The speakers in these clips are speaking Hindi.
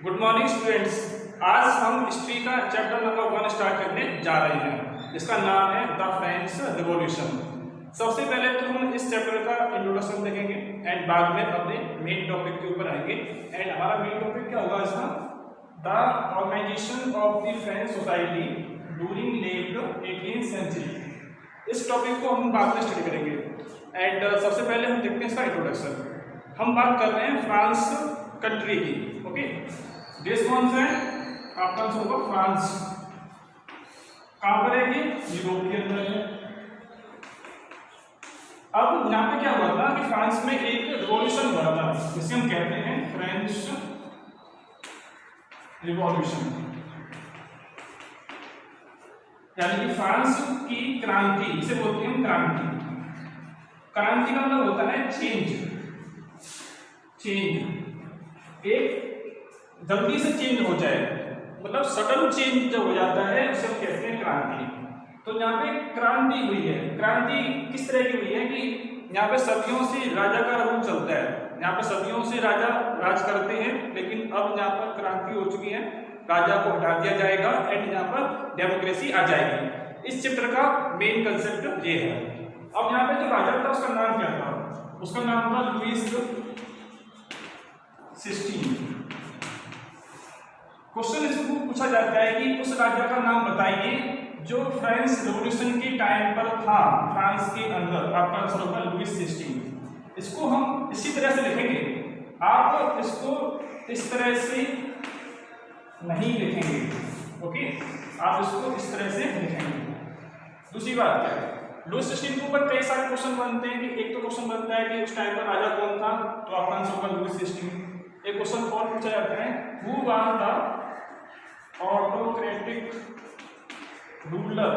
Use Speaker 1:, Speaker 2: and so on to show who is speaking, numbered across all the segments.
Speaker 1: Good morning students. आज हम हिस्ट्री का चैप्टर नंबर 1 स्टार्ट करने जा रहे हैं, जिसका नाम है द फ्रेंच रिवॉल्यूशन। सबसे पहले तो हम इस चैप्टर का इंट्रोडक्शन देखेंगे एंड बाद में अपने मेन टॉपिक के ऊपर आएंगे। एंड हमारा मेन टॉपिक क्या होगा इसका? The organization of the French society during late 18th century. इस टॉपिक को हम बाद में स्टडी करेंगे। एंड सबसे पहले हम देखते हैं इसका इंट्रोडक्शन। हम बात कर रहे हैं फ्रांस कंट्री की। ओके, देश कौन सा है? आपका आंसर होगा फ्रांस। कहां पर है ये? यूरोप के अंदर है। अब यहाँ पे क्या हुआ था कि फ्रांस में एक रिवॉल्यूशन हुआ था, जिसे हम कहते हैं फ्रेंच रिवॉल्यूशन, यानी कि फ्रांस की क्रांति, इसे बोलते हैं क्रांति। क्रांति का मतलब होता है चेंज। एक जल्दी से चेंज हो जाए, मतलब सडन चेंज जब हो जाता है उसे हम कहते हैं क्रांति। तो यहाँ पे क्रांति हुई है। क्रांति किस तरह की हुई है कि यहाँ पे सदियों से राजा का रूल चलता है, यहाँ पे सदियों से राजा राज करते हैं, लेकिन अब यहाँ पर क्रांति हो चुकी है, राजा को हटा दिया जाएगा एंड यहाँ पर डेमोक्रेसी आ जाएगी। इस चैप्टर का मेन कंसेप्ट ये है। अब यहाँ पे जो राजा था उसका नाम क्या था? उसका नाम था लुईस 16। क्वेश्चन इसको पूछा जाता है कि उस राजा का नाम बताइए जो फ्रेंच रिवॉल्यूशन के टाइम पर था फ्रांस के अंदर। आपका आंसर होगा लुईस 16। इसको हम इसी तरह से लिखेंगे, आप इसको इस तरह से नहीं लिखेंगे। ओके, आप इसको इस तरह से लिखेंगे। दूसरी बात क्या है, लुईस 16 के ऊपर कई सारे क्वेश्चन बनते हैं कि एक तो क्वेश्चन बनता है कि उस टाइम पर राजा कौन था, तो आपका आंसर होगा लुईस 16। एक क्वेश्चन और पूछा जाता है, who was the autocratic ruler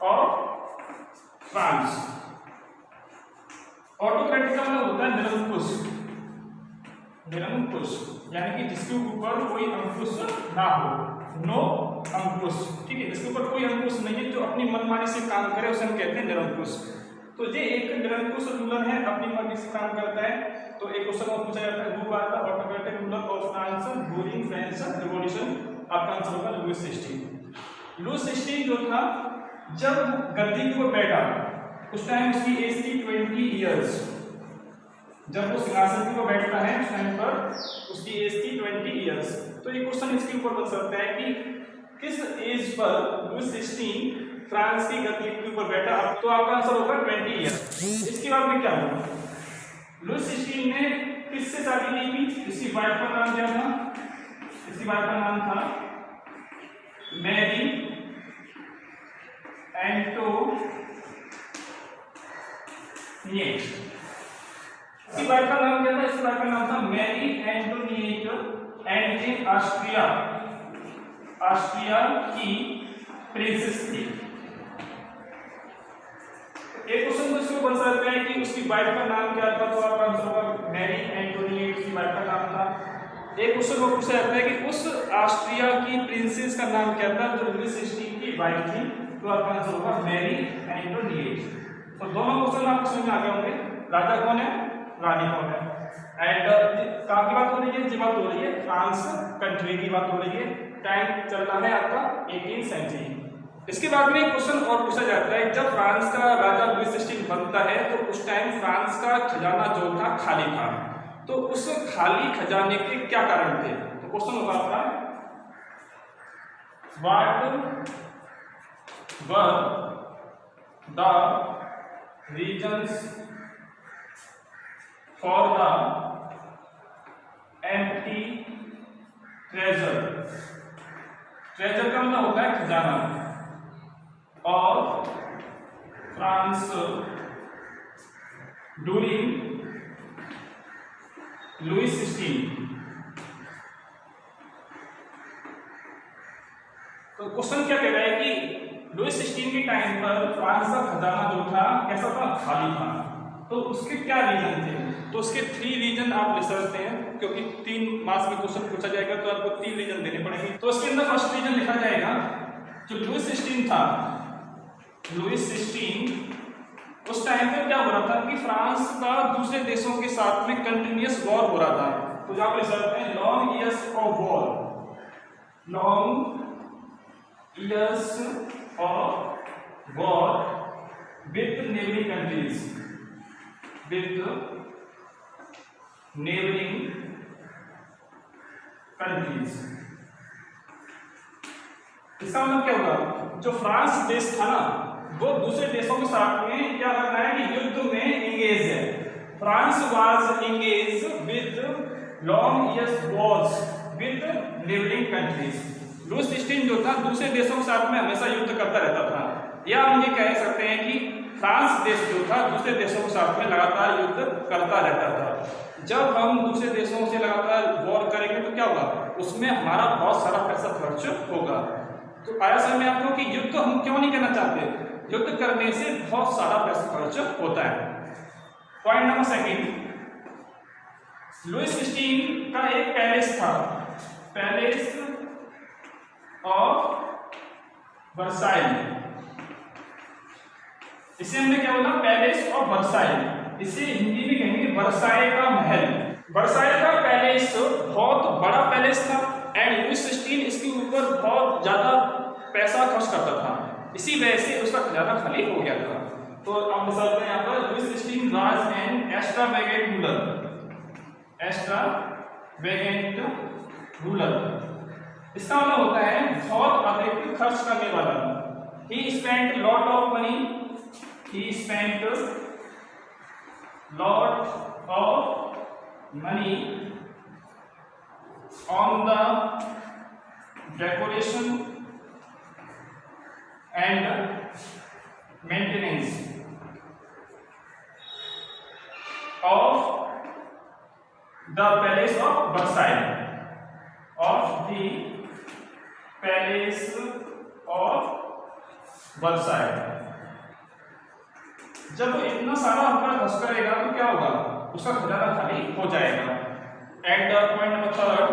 Speaker 1: of France. Autocratic का मतलब होता है निरंकुश, यानी कि जिसके ऊपर कोई अंकुश ना हो, नो अंकुश। ठीक है, जिसके ऊपर कोई अंकुश नहीं है, जो अपनी मनमानी से काम करे उसे हम कहते हैं निरंकुश। तो ये एक निरंकुश रूलर है, अपनी मर्जी से काम करता है। तो एक क्वेश्चन और पूछा जाता है, who was the autocratic ruler of France during French revolution. आपका आंसर होगा लुईस 16। लुईस 16 जो था, जब गद्दी के ऊपर बैठा उस टाइम उसकी एज थी 20 इयर्स। जब वो सिंहासन के ऊपर बैठता है उस टाइम पर उसकी एज थी 20 इयर्स। तो ये क्वेश्चन इसके ऊपर बन सकता है कि किस एज पर लुईस 16 फ्रांस की गद्दी के ऊपर बैठा। तो आपका आंसर होगा 20 ईयर। इसके बाद में क्या हुआ? लुईस 16 ने किससे शादी की थी? इसकी वाइफ का नाम क्या था? इसकी वाइफ का नाम था मैरी एंटोनिएट। इसकी वाइफ का नाम क्या था? इसकी वाइफ का नाम था मैरी एंटोनिएट एंड ऑस्ट्रिया की प्रिंसेस थी। एक क्वेश्चन तो इसमें बन सकता है कि उसकी वाइफ का नाम क्या था, तो आपका आंसर होगा मैरी एंटोनिएट की वाइफ का नाम था। एक क्वेश्चन वो पूछा जाता है कि उस ऑस्ट्रिया की प्रिंसेस का नाम क्या था जो लुईस 16 की वाइफ थी, तो आपका आंसर होगा मैरी एंटोनिएट। तो दोनों क्वेश्चन आपको समझ में आ गए होंगे, राजा कौन है, रानी कौन है। एंड कहाँ की बात हो रही है? जी बात हो रही है फ्रांस कंट्री की बात हो रही है। टाइम चल रहा है आपका 18th सेंचुरी। इसके बाद में एक क्वेश्चन और पूछा जाता है, जब फ्रांस का राजा लुईस 16 बनता है तो उस टाइम फ्रांस का खजाना जो था खाली था, तो उस खाली खजाने के क्या कारण थे? तो क्वेश्चन होगा आपका, what were the reasons for the empty treasure. Treasure का मतलब होता है खजाना, और फ्रांस ड्यूरिंग लुईस 16। तो क्वेश्चन क्या कह रहा है कि लुईस 16 के टाइम पर फ्रांस का खजाना जो था कैसा था? खाली था। तो उसके क्या रीजन थे? तो उसके 3 रीजन आप ले सकते हैं, क्योंकि 3 मार्क्स में क्वेश्चन पूछा जाएगा तो आपको 3 रीजन देने पड़ेंगे। तो उसके अंदर फर्स्ट रीजन लिखा जाएगा, जो लुईस 16 था, लुईस 16 उस टाइम पे क्या हो रहा था कि फ्रांस का दूसरे देशों के साथ में कंटिन्यूअस वॉर हो रहा था। तो जहाँ पर सकते हैं long years of war, long years of war with neighbouring countries, with neighbouring countries. इसका मतलब क्या होगा, जो फ्रांस देश था ना वो दूसरे देशों के साथ में क्या कर रहा है कि युद्ध में एंगेज है। France was engage with long years wars with neighbouring countries. Louis sixteen जो था दूसरे देशों के साथ में हमेशा युद्ध करता रहता था, या हम ये कह सकते हैं कि फ्रांस देश जो था दूसरे देशों के साथ में लगातार युद्ध करता रहता था। जब हम दूसरे देशों से लगातार वॉर करेंगे तो क्या होगा, उसमें हमारा बहुत सारा पैसा खर्च होगा। तो आया समझ में आपको कि युद्ध हम क्यों नहीं करना चाहते, युद्ध करने से बहुत सारा पैसा खर्च होता है। Point number second, Louis sixteen का एक पैलेस था, पैलेस ऑफ वर्साइल। इसे हमने क्या बोला, पैलेस ऑफ वर्साइल। इसे हिंदी में कहेंगे वर्साइल का महल। वर्साइल का पैलेस बहुत बड़ा पैलेस था एंड लुईस स्टीन इसके ऊपर बहुत ज्यादा पैसा खर्च करता था, इसी वजह से उसका खजाना खाली हो गया था। तो अब मिसाल यहाँ पर Louis sixteen was an extravagant ruler, extravagant ruler. इसका मतलब होता है बहुत अधिक खर्च करने वाला। He spent lot of money, he spent lot of money on the decoration and maintenance of the palace of Versailles, of the palace of Versailles। जब वो इतना सारा अपना खर्च करेगा तो क्या होगा, उसका खजाना खाली हो जाएगा। And point number third,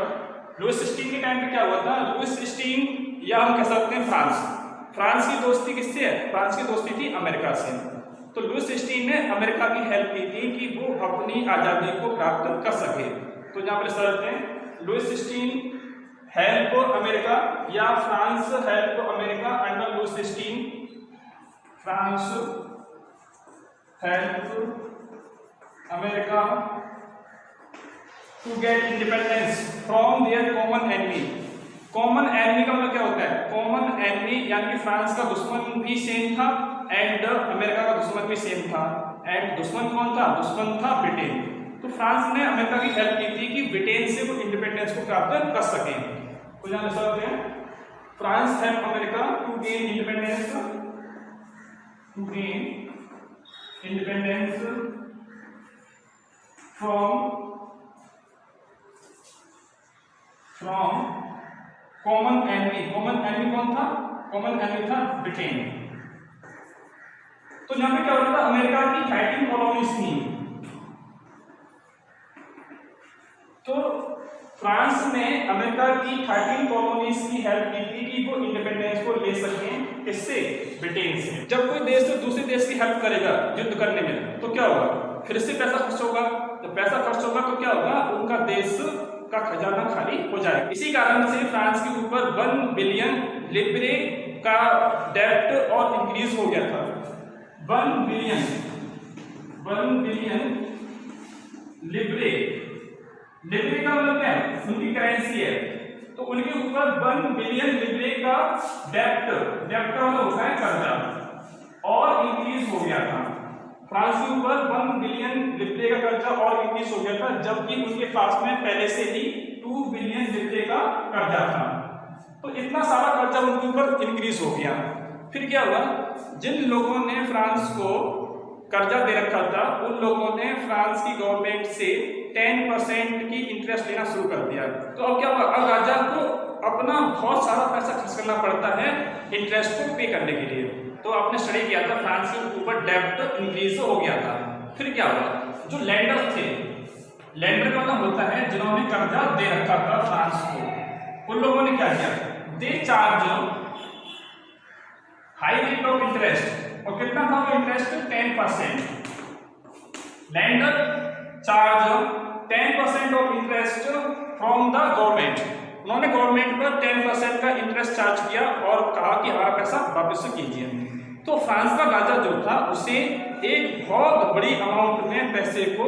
Speaker 1: Louis sixteen के टाइम पे क्या हुआ था, लुईस स्टीन या हम कह सकते हैं फ्रांस की दोस्ती किससे है, फ्रांस की दोस्ती थी अमेरिका से। तो लुईस स्टीन ने अमेरिका की हेल्प की थी कि वो अपनी आज़ादी को प्राप्त कर सके। तो यहाँ पर शर्त है, लुईस स्टीन हेल्प अमेरिका या France help America under Louis sixteen. France help America to get independence from their common enemy. Common enemy का मतलब क्या होता है, कॉमन एनिमी यानी कि फ्रांस का दुश्मन भी सेम था एंड अमेरिका का दुश्मन भी सेम था। एंड दुश्मन कौन था, दुश्मन था ब्रिटेन। तो फ्रांस ने अमेरिका की हेल्प की थी कि ब्रिटेन से वो इंडिपेंडेंस को प्राप्त कर सके। तो यहाँ लिख सकते हैं France help America to gain independence, to gain independence from common enemy. Common enemy कौन था, कॉमन एनिमी था ब्रिटेन। तो यहां पे क्या हो रहा था, अमेरिका की 13 कॉलोनीज थी। तो फ्रांस ने अमेरिका की 13 कॉलोनीज की हेल्प की थी कि वो इंडिपेंडेंस को ले सकें, इससे ब्रिटेन से। जब कोई देश तो दूसरे देश की हेल्प करेगा युद्ध करने में तो क्या होगा, फिर से पैसा खर्च होगा। जब पैसा खर्च होगा तो क्या होगा, उनका देश का खजाना खाली हो जाएगा। इसी कारण से फ्रांस के ऊपर 1 बिलियन लिब्रे का डेब्ट और इंक्रीज हो गया था। 1 बिलियन लिब्रे, लिब्रे का मतलब क्या है, उनकी करेंसी है। तो उनके ऊपर 1 बिलियन लिब्रे का डेब्ट का मतलब होता है कर्जा, और इंक्रीज हो गया था। फ्रांस के ऊपर 1 बिलियन लिब्रे का कर्जा और इंक्रीज हो गया था, जबकि उनके पास में पहले से ही 2 बिलियन लिब्रे का कर्जा था। तो इतना सारा कर्जा उनके ऊपर इंक्रीज हो गया। फिर क्या हुआ, जिन लोगों ने फ्रांस को कर्जा दे रखा था उन लोगों ने फ्रांस की गवर्नमेंट से 10% की इंटरेस्ट लेना शुरू कर दिया। तो अब क्या हुआ, अब राजा को अपना बहुत सारा पैसा खर्च करना पड़ता है इंटरेस्ट को पे करने के लिए। तो आपने स्टडी किया था फ्रांस के ऊपर डेब्ट इंक्रीज हो गया था। फिर क्या हुआ, जो लैंडर थे, लैंडर का मतलब होता है जिन्होंने कर्जा दे रखा था फ्रांस को, उन लोगों ने क्या किया, they charge high rate of interest. और कितना था वो interest, 10%। Lander charge 10% of interest from the government. उन्होंने गवर्नमेंट पर 10% का इंटरेस्ट चार्ज किया और कहा कि हमारा पैसा वापस कीजिए। तो फ्रांस का राजा जो था उसे एक बहुत बड़ी अमाउंट में पैसे को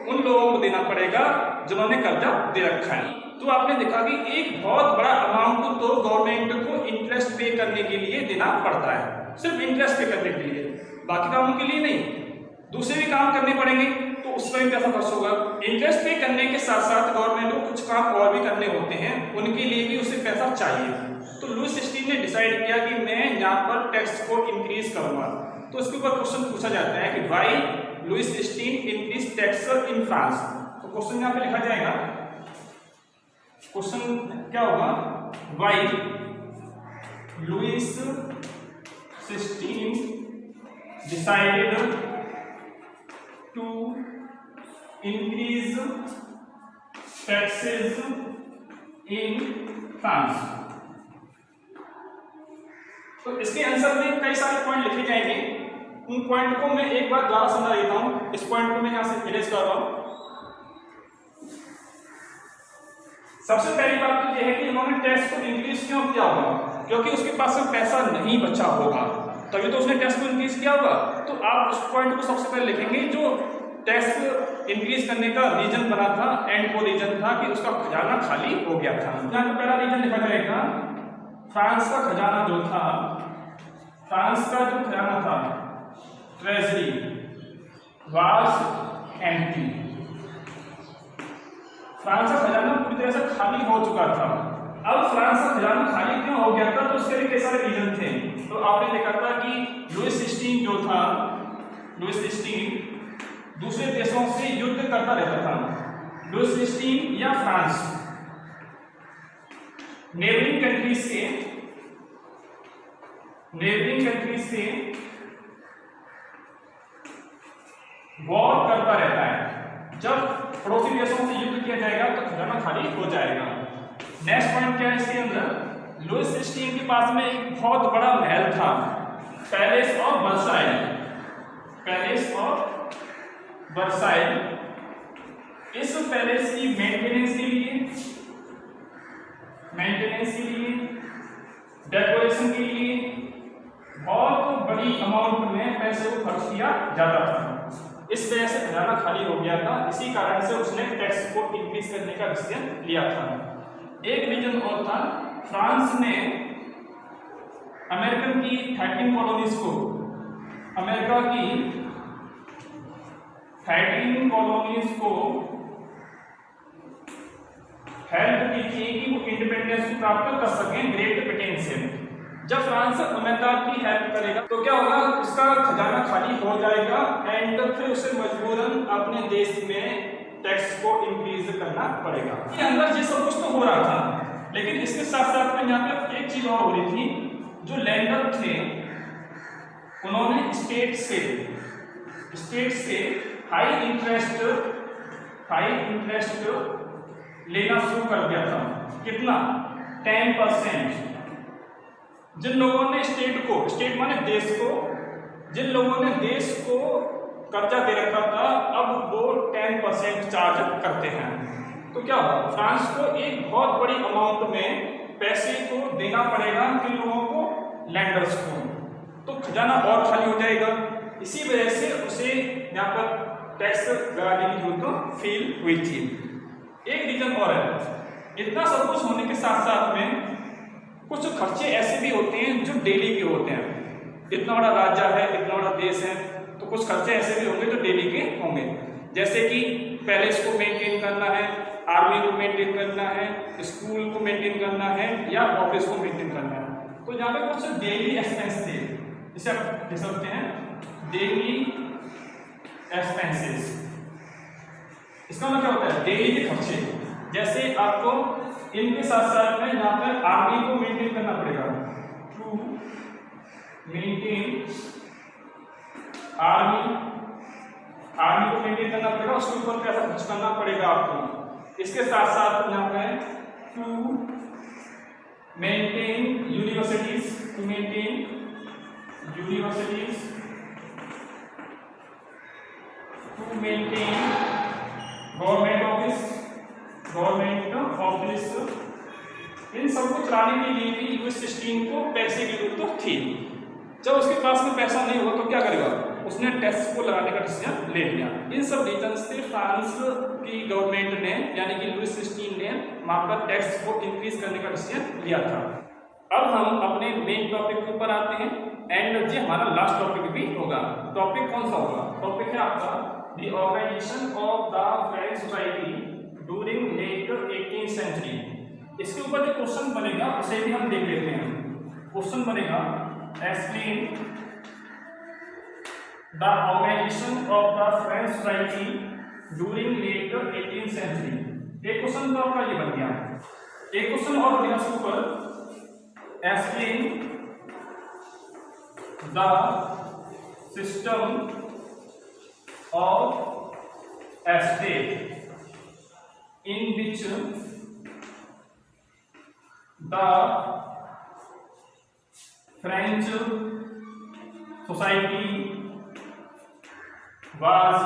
Speaker 1: उन लोगों को देना पड़ेगा जिन्होंने कर्जा दे रखा है। तो आपने देखा कि एक बहुत बड़ा अमाउंट तो गवर्नमेंट को इंटरेस्ट पे करने के लिए देना पड़ता है, सिर्फ इंटरेस्ट पे करने के लिए, बाकी कामों के लिए नहीं। दूसरे भी काम करने पड़ेंगे तो उसमें भी पैसा खर्च होगा। इंटरेस्ट पे करने के साथ साथ गवर्नमेंट को कुछ काम और भी करने होते हैं, उनके लिए भी उसे पैसा चाहिए। तो लुईस XVI ने डिसाइड किया कि मैं यहाँ पर टैक्स को इंक्रीज करूंगा। तो इसके ऊपर क्वेश्चन पूछा जाता है कि why Louis XVI increase tax in France. तो क्वेश्चन यहाँ पे लिखा जाएगा, क्वेश्चन क्या होगा, why Louis XVI decided to increase taxes in France। तो इसके आंसर में कई सारे पॉइंट लिखे जाएंगे, उन पॉइंट को मैं एक बार दोबारा समझा देता हूं। इस पॉइंट को मैं यहां से इरेज कर रहा हूं। सबसे पहली बात तो यह है कि उन्होंने टैक्स को इंक्रीज क्यों किया होगा, क्योंकि उसके पास में पैसा नहीं बचा होगा, तभी तो उसने टैक्स को इंक्रीज किया होगा। तो आप उस पॉइंट को सबसे पहले लिखेंगे जो टैक्स इंक्रीज करने का रीजन बना था, एंड वो रीजन था कि उसका खजाना खाली हो गया था। यहाँ पे पहला रीजन लिखा जाएगा, फ्रांस का खजाना जो था, फ्रांस का जो खजाना था, ट्रेजरी वाज एम्प्टी। फ्रांस का खजाना पूरी तरह से खाली हो चुका था। अब फ्रांस का खजाना खाली क्यों हो गया था, तो उसके लिए कई सारे रीजन थे। तो आपने देखा था कि लुईस XVI जो था, लुईस XVI दूसरे देशों से युद्ध करता रहता था। लुईस XVI या फ्रांस नेबरिंग कंट्रीज से वॉर करता रहता है। जब पड़ोसी देशों से युद्ध किया जाएगा तो खजाना खाली हो जाएगा। नेक्स्ट पॉइंट क्या है इसके अंदर, लुईस XVI के पास में एक बहुत बड़ा महल था, palace of Versailles, palace of Versailles. इस पैलेस की मेंटेनेंस के लिए, डेकोरेशन के लिए बहुत बड़ी अमाउंट में पैसे को खर्च किया जाता था। इस वजह से खजाना खाली हो गया था, इसी कारण से उसने टैक्स को इंक्रीज करने का डिसीजन लिया था। एक रीजन और था, फ्रांस ने अमेरिकन की 13 कॉलोनीज को, अमेरिका की 13 कॉलोनीज को हेल्प की थी कि वो इंडिपेंडेंस प्राप्त कर सकें ग्रेट ब्रिटेन से। जब फ्रांस अमेरिका की हेल्प करेगा तो क्या होगा, उसका खजाना खाली हो जाएगा एंड फिर उसे मजबूरन अपने देश में टैक्स को इंक्रीज करना पड़ेगा। इसके अंदर ये सब कुछ तो हो रहा था, लेकिन इसके साथ साथ में यहाँ पे एक चीज और हो रही थी, जो लैंडर थे उन्होंने स्टेट से हाई इंटरेस्ट लेना शुरू कर दिया था। कितना? 10%। जिन लोगों ने स्टेट माने देश को, जिन लोगों ने देश को कर्जा दे रखा था, अब वो 10% चार्ज करते हैं। तो क्या होगा, फ्रांस को एक बहुत बड़ी अमाउंट में पैसे को देना पड़ेगा किन लोगों को, लैंडर्स को। तो खजाना और खाली हो जाएगा। इसी वजह से उसे यहाँ पर टैक्स लगाने की जरूरत फील हुई थी। एक रीजन और है, इतना सब कुछ होने के साथ साथ में कुछ खर्चे ऐसे भी होते हैं जो डेली के होते हैं। इतना बड़ा राज्य है, इतना बड़ा देश है, तो कुछ खर्चे ऐसे भी होंगे जो डेली के होंगे, जैसे कि पैलेस को मेंटेन करना है, आर्मी को मेंटेन करना है, स्कूल को मेंटेन करना है या ऑफिस को मेंटेन करना है। तो यहाँ पे कुछ डेली एक्सपेंस थे, जिसे आप देख सकते हैं डेली एक्सपेंसेस। इसका मतलब क्या होता है, डेली के खर्चे। जैसे आपको इनके साथ साथ में यहाँ पर आर्मी को मेंटेन करना पड़ेगा, टू मेंटेन आर्मी को मेंटेन करना पड़ेगा, उसके ऊपर पैसा खर्च करना पड़ेगा आपको। इसके साथ साथ यहाँ पे to maintain universities, to maintain universities, to maintain government office, इन सबको चलाने के लिए भी यूएस 16 को पैसे की जरूरत थी। जब उसके पास में पैसा नहीं हुआ तो क्या करेगा, उसने टैक्स को लगाने का डिसीजन ले लिया। इन सब रीजन से फ्रांस की गवर्नमेंट ने यानी कि लुइस 16 ने वहां पर टैक्स को इंक्रीज करने का डिसीजन लिया था। अब हम अपने मेन टॉपिक के ऊपर आते हैं एंड ये हमारा लास्ट टॉपिक भी होगा। टॉपिक कौन सा होगा, टॉपिक है आपका the organization of the French society during late 18th century. इसके ऊपर जो क्वेश्चन बनेगा उसे भी हम देख लेते हैं। क्वेश्चन बनेगा explain the organization of the French society during late 18th century. एक क्वेश्चन तो आपका ये बन गया। एक क्वेश्चन और बनेगा इसके ऊपर explain the system of estate in which the French society was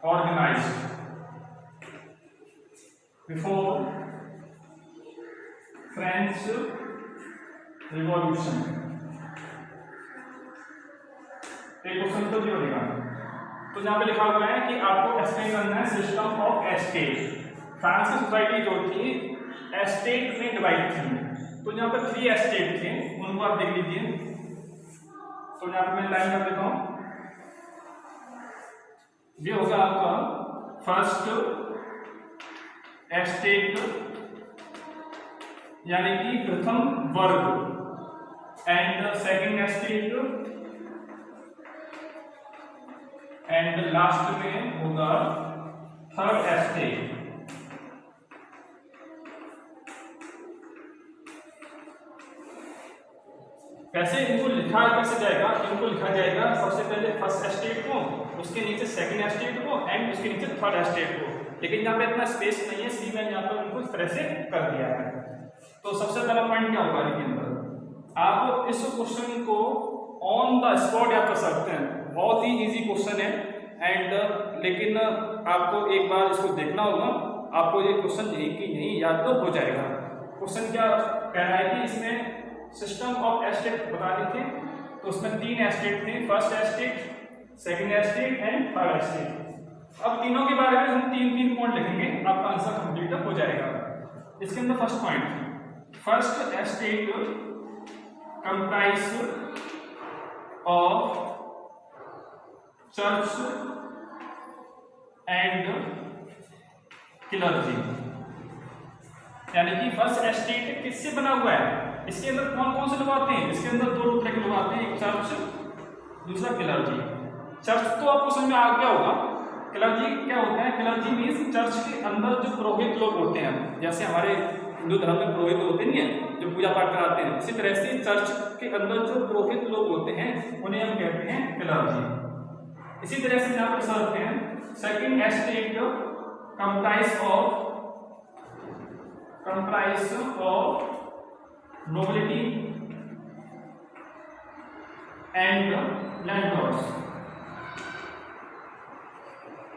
Speaker 1: organized before French Revolution। एक क्वेश्चन तो ये बनेगा। तो यहाँ पे लिखा हुआ है कि आपको एक्सप्लेन करना है सिस्टम ऑफ एस्टेट। फ्रांस की सोसाइटी जो थी एस्टेट में डिवाइड थी। तो यहाँ पर 3 एस्टेट थे, उनको आप देख लीजिए। तो यहाँ पे मैं लाइन कर देता हूँ। ये होगा आपका फर्स्ट एस्टेट यानी कि प्रथम वर्ग and second estate and last में होगा थर्ड एस्टेट। कैसे इनको लिखा कैसे जाएगा, इनको लिखा जाएगा सबसे पहले फर्स्ट एस्टेट को, उसके नीचे सेकंड एस्टेट को एंड उसके नीचे थर्ड एस्टेट को। लेकिन यहाँ पे इतना स्पेस नहीं है, इसलिए मैंने यहाँ पर उनको इस तरह से कर दिया है। तो सबसे पहला पॉइंट क्या होगा इसके अंदर, आप इस क्वेश्चन को ऑन द स्पॉट याद कर सकते हैं। बहुत ही इजी क्वेश्चन है एंड लेकिन आपको एक बार इसको देखना होगा, आपको ये क्वेश्चन यही कि यही याद तो हो जाएगा। क्वेश्चन क्या कह रहा है कि इसमें सिस्टम ऑफ एस्टेट बताने थे, तो उसमें 3 एस्टेट थे, first estate, second estate and third estate. अब तीनों के बारे में हम 3-3 पॉइंट लिखेंगे, आपका आंसर कंप्लीट हो जाएगा। इसके अंदर first point, first estate comprise of church and clergy. यानी कि फर्स्ट एस्टेट किससे बना हुआ है, इसके अंदर कौन कौन से लोग आते हैं, इसके अंदर 2 तरह के लोग आते हैं, एक चर्च दूसरा क्लर्जी। चर्च तो आपको समझ में आ गया होगा, क्लर्जी क्या होता है, क्लर्जी मीन्स चर्च के अंदर जो पुरोहित लोग होते हैं, जैसे हमारे हिंदू धर्म में पुरोहित होते नहीं है जो पूजा पाठ कराते हैं, इसी तरह से चर्च के अंदर जो पुरोहित लोग होते हैं उन्हें हम कहते हैं क्लर्जी। इसी तरह से यहाँ पर समझते हैं second estate comprise of nobility and landlords.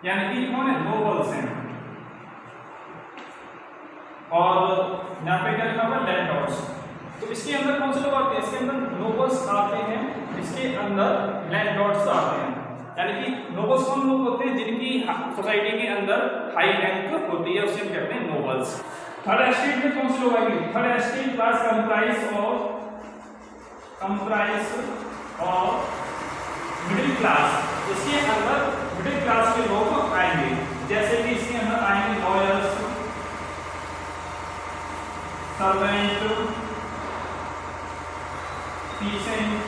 Speaker 1: यानी कि कौन है, नोबल्स हैं, और यहाँ पे क्या लिखा हुआ है, लैंडलॉर्ड्स। तो इसके अंदर कौन से लोग आते हैं, इसके अंदर नोबल्स आते हैं, इसके अंदर लैंडलॉर्ड्स आते हैं। यानी कि नोबल्स कौन लोग होते हैं, जिनकी सोसाइटी के अंदर हाई रैंक होती है, उसे हम कहते हैं नोबल्स। थर्ड एस्टेट में कौन से लोग आएंगे, third estate class comprise of middle class. इसके अंदर मिडिल क्लास के लोग आएंगे, जैसे कि इसके अंदर आएंगे lawyers, servant, pheasant,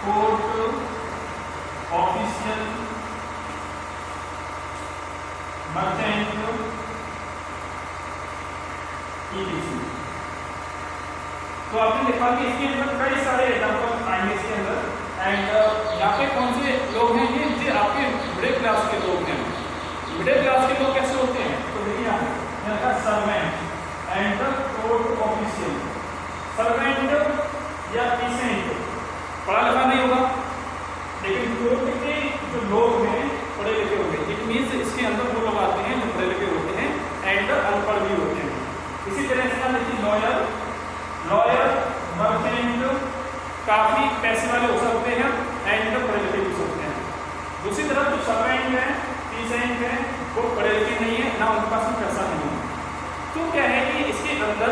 Speaker 1: court official, merchant, etc. तो आपने देखा कि इसके अंदर कई सारे एग्जाम्पल आएंगे इसके अंदर एंड यहाँ पे कौन से लोग हैं, ये आपके मिडिल क्लास के लोग हैं। मिडिल क्लास के लोग कैसे होते हैं, तो देखिए यहाँ का servant and court official. Servant या पीसेंट पढ़ा लिखा नहीं होगा, लेकिन कोर्ट के जो लोग हैं एग्जाम्पल देखिए लॉयर, लॉयर, मर्चेंट काफी पैसे वाले हो सकते हैं एंड पढ़े लिखे हो सकते हैं। दूसरी तरफ जो सर्वेंट है, पीसेंट है, वो पढ़े लिखे नहीं है, ना उनके पास में पैसा नहीं है। तो क्या है कि इसके अंदर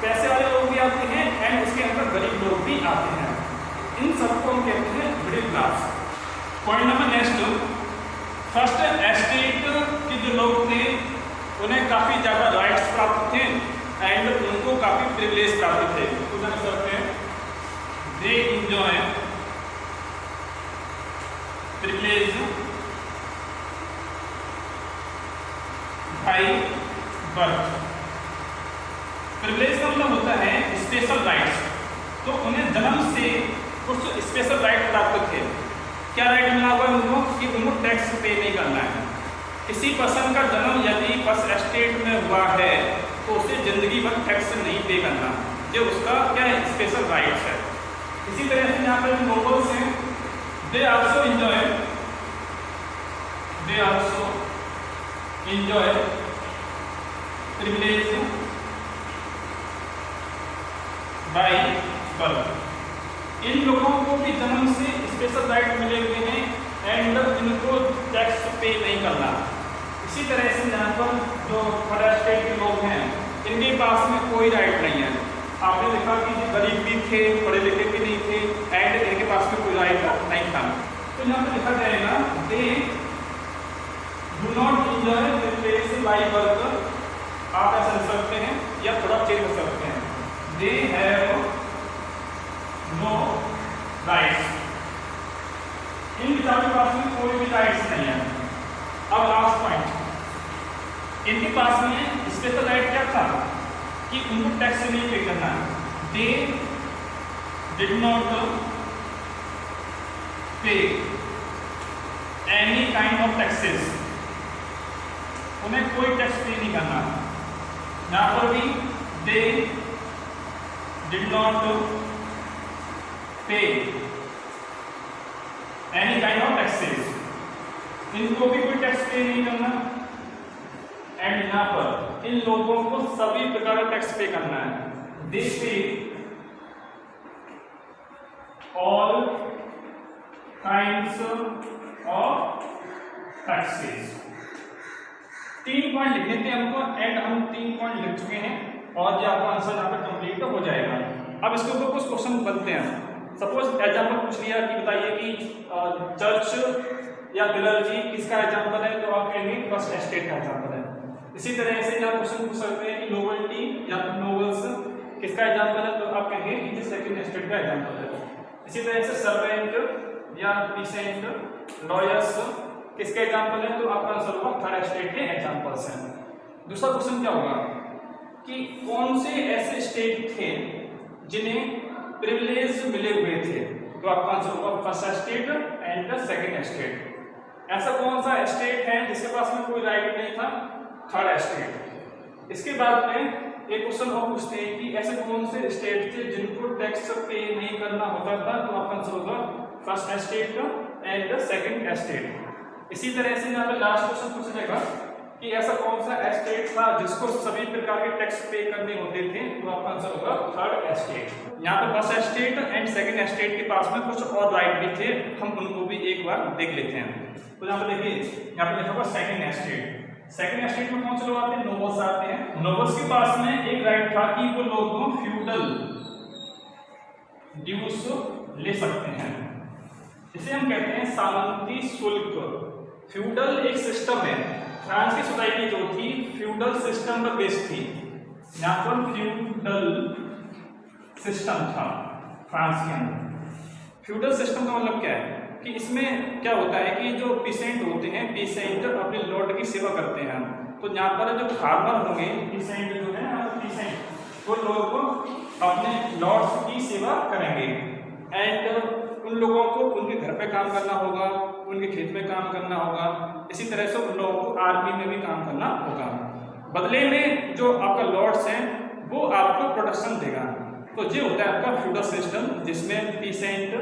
Speaker 1: पैसे वाले लोग भी आते हैं एंड इसके अंदर गरीब लोग भी आते हैं। इन सबको हम कहते हैं middle class. Point number next, first estate के जो लोग थे उन्हें काफ़ी ज़्यादा राइट्स प्राप्त थे एंड उनको काफ़ी प्रिविलेज प्राप्त थे। तो क्या करते हैं, they enjoy privilege by birth. Privilege का मतलब होता है स्पेशल राइट्स। तो उन्हें जन्म से कुछ स्पेशल राइट प्राप्त थे। क्या राइट मिला हुआ उनको कि उनको टैक्स पे नहीं करना है। किसी पर्सन का जन्म यदि फर्स्ट एस्टेट में हुआ है तो उसे जिंदगी भर टैक्स नहीं पे करना, जो उसका क्या है स्पेशल राइट्स है। इसी तरह से यहाँ पर नोबल्स हैं, they also enjoy privilege by birth. इन लोगों को भी जन्म से स्पेशल राइट मिले हुए हैं एंड इनको टैक्स पे नहीं करना। इसी तरह से यहाँ पर जो थर्ड एस्टेट के लोग हैं इनके पास में कोई राइट नहीं है। आपने देखा कि जो गरीब भी थे, पढ़े लिखे भी नहीं थे एंड इनके पास में कोई राइट नहीं था। तो यहाँ पर लिखा जाएगा they do not enjoy privilege by birth. आप ऐसा लिख सकते हैं या थोड़ा चेंज कर सकते हैं, दे हैव नो राइट्स। इन विचारों के पास में कोई भी राइट्स नहीं है। अब लास्ट पॉइंट, इनके पास में स्पेशल राइट क्या था कि उनको टैक्स नहीं पे करना। दे डिड नॉट पे एनी काइंड ऑफ टैक्सेस। उन्हें कोई टैक्स पे नहीं करना। यहाँ पर भी दे डिड नॉट पे एनी काइंड ऑफ टैक्सेस। इनको भी कोई टैक्स पे नहीं करना एंड यहाँ पर इन लोगों को सभी प्रकार का टैक्स पे करना है। दे पे all kinds of taxes. 3 point लिखने थे हमको एंड हम 3 पॉइंट लिख चुके हैं और ये आपका आंसर यहाँ पे कंप्लीट हो जाएगा। अब इसके ऊपर कुछ क्वेश्चन बनते हैं। सपोज एग्जाम्पल पूछ लिया कि बताइए कि चर्च या क्लर्जी किसका एग्जाम्पल है, तो आप कहेंगे फर्स्ट एस्टेट का एग्जाम्पल है। इसी तरह से आप क्वेश्चन पूछ सकते हैं कि नोबल्टी या नोबल्स किसका एग्जाम्पल है, तो आप कहेंगे कि सेकंड एस्टेट का एग्जाम्पल है। इसी तरह से सर्वेंट या पीसेंट, लॉयर्स किसके एग्जाम्पल है, तो आपका आंसर होगा थर्ड एस्टेट के एग्जाम्पल्स हैं। दूसरा क्वेश्चन क्या होगा कि कौन से ऐसे स्टेट थे जिन्हें प्रिविलेज मिले हुए थे, तो आपका आंसर होगा first estate and second estate. ऐसा कौन सा स्टेट है जिसके पास में कोई राइट नहीं था, थर्ड एस्टेट। इसके बाद में एक क्वेश्चन और पूछते हैं कि ऐसे कौन से स्टेट थे जिनको टैक्स पे नहीं करना होता था, तो आपका आंसर होगा first estate and second estate. इसी तरह से यहाँ पे लास्ट क्वेश्चन पूछा जाएगा कि ऐसा कौन सा एस्टेट था जिसको सभी प्रकार के टैक्स पे करने होते थे, तो आपका आंसर होगा थर्ड एस्टेट। यहाँ पे first estate and second estate के पास में कुछ और राइट भी थे, हम उनको भी एक बार देख लेते हैं। तो यहाँ पे देखिए, यहाँ पे लिखा हुआ सेकंड एस्टेट। सेकंड एस्टेट में कौन से लोग आते हैं, नोबल्स आते हैं। नोबल्स के पास में एक राइट था कि वो लोगों फ्यूडल ड्यूस ले सकते हैं, इसे हम कहते हैं सामंती शुल्क। फ्यूडल एक सिस्टम है, फ्रांस की सोसाइटी जो थी फ्यूडल सिस्टम पर बेस्ड थी। यहाँ पर फ्यूडल सिस्टम था फ्रांस के अंदर। फ्यूडल सिस्टम का मतलब क्या है कि इसमें क्या होता है कि जो पीसेंट होते हैं, पीसेंट अपने लॉर्ड की सेवा करते हैं। तो यहाँ पर जो फार्मर होंगे, पीसेंट जो है पीसेंट, वो लोग अपने लॉर्ड्स की सेवा करेंगे एंड उन लोगों को उनके घर पे काम करना होगा, उनके खेत में काम करना होगा। इसी तरह से उन लोगों को आर्मी में भी काम करना होगा। बदले में जो आपका लॉर्ड्स हैं वो आपको प्रोटेक्शन देगा। तो ये होता है आपका फ्यूडल सिस्टम, जिसमें पीसेंट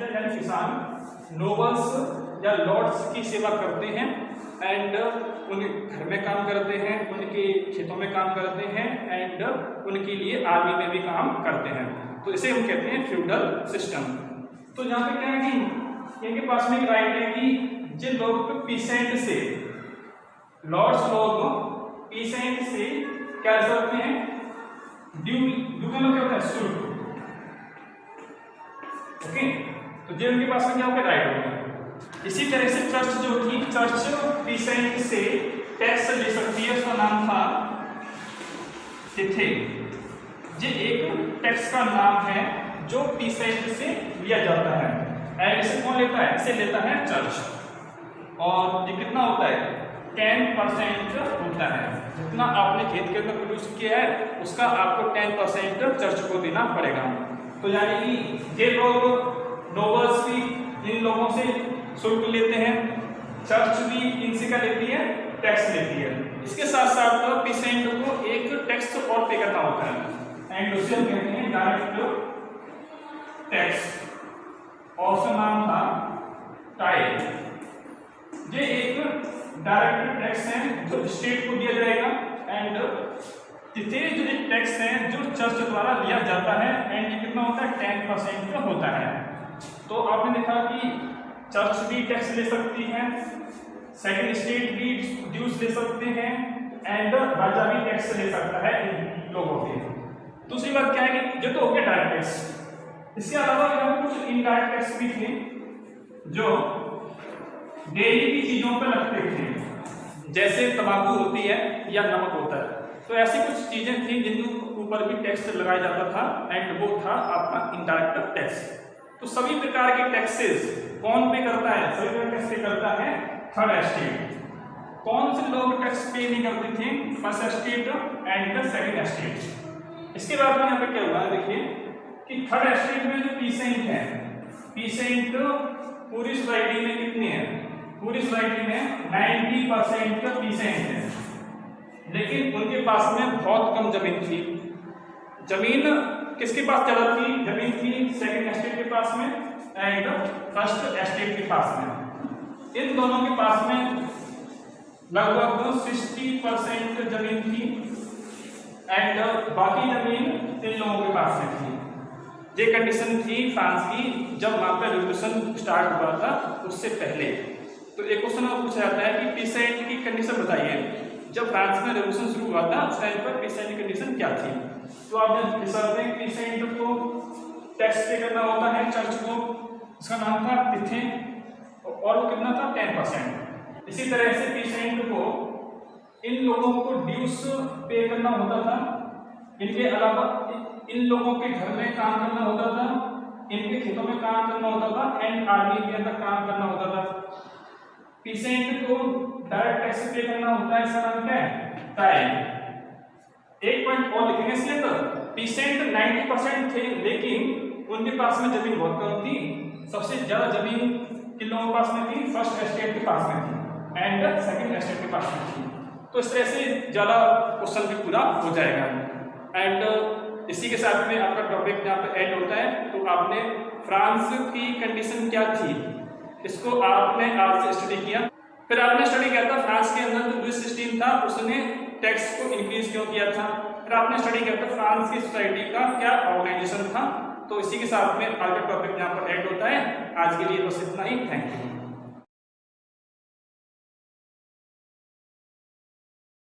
Speaker 1: यानी किसान नोबल्स या लॉर्ड्स की सेवा करते हैं एंड उनके घर में काम करते हैं, उनके खेतों में काम करते हैं एंड उनके लिए आर्मी में भी काम करते हैं। तो इसे हम कहते हैं फ्यूडल सिस्टम। तो यहाँ पे क्या है कि इनके पास में राइट है कि जिन लोग पीसेंट से, लॉर्ड्स लोग पीसेंट से क्या करते हैं, ड्यू का मतलब क्या होता है, शुल्क। ओके, तो जो उनके पास में क्या होगा, राइट होगा। इसी तरह से चर्च जो थी, चर्च पीसेंट से टैक्स ले सकती है, उसका नाम था तिथे। ये एक टैक्स का नाम है जो पीसेंट से लिया जाता है एंड इसे कौन लेता है, इसे लेता है चर्च। और ये कितना होता है, 10% होता है। जितना आपने खेत के अंदर प्रोड्यूस किया है उसका आपको 10% चर्च को देना पड़ेगा। तो यानी कि ये लोग नोबल्स भी इन लोगों से शुल्क लेते हैं, चर्च भी इनसे क्या लेती है, टैक्स लेती है। इसके साथ साथ पीसेंट को एक टैक्स और पे करना होता है एंड उसे हम कहते हैं डायरेक्ट टैक्स, और उसका नाम था टाइल। ये एक डायरेक्ट टैक्स है जो स्टेट को दिया जाएगा एंड तिथे जो टैक्स है जो चर्च द्वारा लिया जाता है एंड ये कितना होता है, 10% का होता है। तो आपने देखा कि चर्च भी टैक्स ले सकती है, सेकंड स्टेट भी ड्यूज ले सकते हैं एंड राजा भी टैक्स ले सकता है इन लोगों के। दूसरी बात क्या है कि ये तो हो गया डायरेक्ट टैक्स। इसके अलावा यहाँ पे कुछ इनडायरेक्ट टैक्स भी थे जो डेली की चीजों पर लगते थे, जैसे तंबाकू होती है या नमक होता है। तो ऐसी कुछ चीजें थी जिनके ऊपर भी टैक्स लगाया जाता था एंड वो था आपका इनडायरेक्ट टैक्स। तो सभी प्रकार के टैक्सेस कौन पे करता है, सभी प्रकार टैक्स पे करता है थर्ड एस्टेट। कौन से लोग टैक्स पे नहीं करते थे, first estate and the second estate. इसके बाद में यहाँ पे क्या हुआ है, देखिए कि थर्ड एस्टेट में जो पीसेंट है, पीसेंट पूरी सोसाइटी में कितनी है, पूरी सोसाइटी में 90% का पीसेंट है, लेकिन उनके पास में बहुत कम जमीन थी। जमीन किसके पास ज्यादा थी, जमीन थी सेकंड एस्टेट के पास में एंड फर्स्ट एस्टेट के पास में। इन दोनों के पास में लगभग 60% जमीन थी एंड बाकी जमीन इन लोगों के पास में थी। ये कंडीशन थी फ्रांस की जब वहां पर रिवॉल्यूशन स्टार्ट हुआ था उससे पहले। तो एक क्वेश्चन और पूछा जाता है कि पीसेंट की कंडीशन बताइए, जब फ्रांस में रिवॉल्यूशन शुरू हुआ था उस टाइम पर पीसेंट की कंडीशन क्या थी। तो आप जानते हैं पीसेंट को टैक्स पे करना होता है चर्च को, इसका नाम था तिथे और वो कितना था, 10%। इसी तरह से पीसेंट को इन लोगों को ड्यूस पे करना होता था, इनके अलावा इन लोगों के घर में काम करना होता था, इनके खेतों में काम करना होता था एंड आर्मी के अंदर काम करना होता था। पीसेंट को डायरेक्ट टैक्स पे करना होता है, इसका नाम क्या है, टाइल। एक पॉइंट और लिखेंगे इसलिए, तो पीसेंट 90% थे लेकिन उनके पास में जमीन बहुत कम थी। सबसे ज्यादा जमीन किन लोगों के पास में थी, फर्स्ट एस्टेट के पास में थी एंड सेकंड एस्टेट के पास में थी। तो इस तरह से ज्यादा क्वेश्चन भी पूरा हो जाएगा एंड इसी के साथ में आपका टॉपिक यहाँ पे एंड होता है। तो आपने फ्रांस की कंडीशन क्या थी इसको आपने आज से स्टडी किया। फिर आपने स्टडी किया था फ्रांस के अंदर जो लुईस 16 था उसने टैक्स को इंक्रीज क्यों किया था। फिर आपने स्टडी किया था फ्रांस की सोसाइटी का क्या ऑर्गेनाइजेशन था। तो इसी के साथ में आज का टॉपिक यहाँ पर एंड होता है। आज के लिए बस इतना ही, थैंक यू।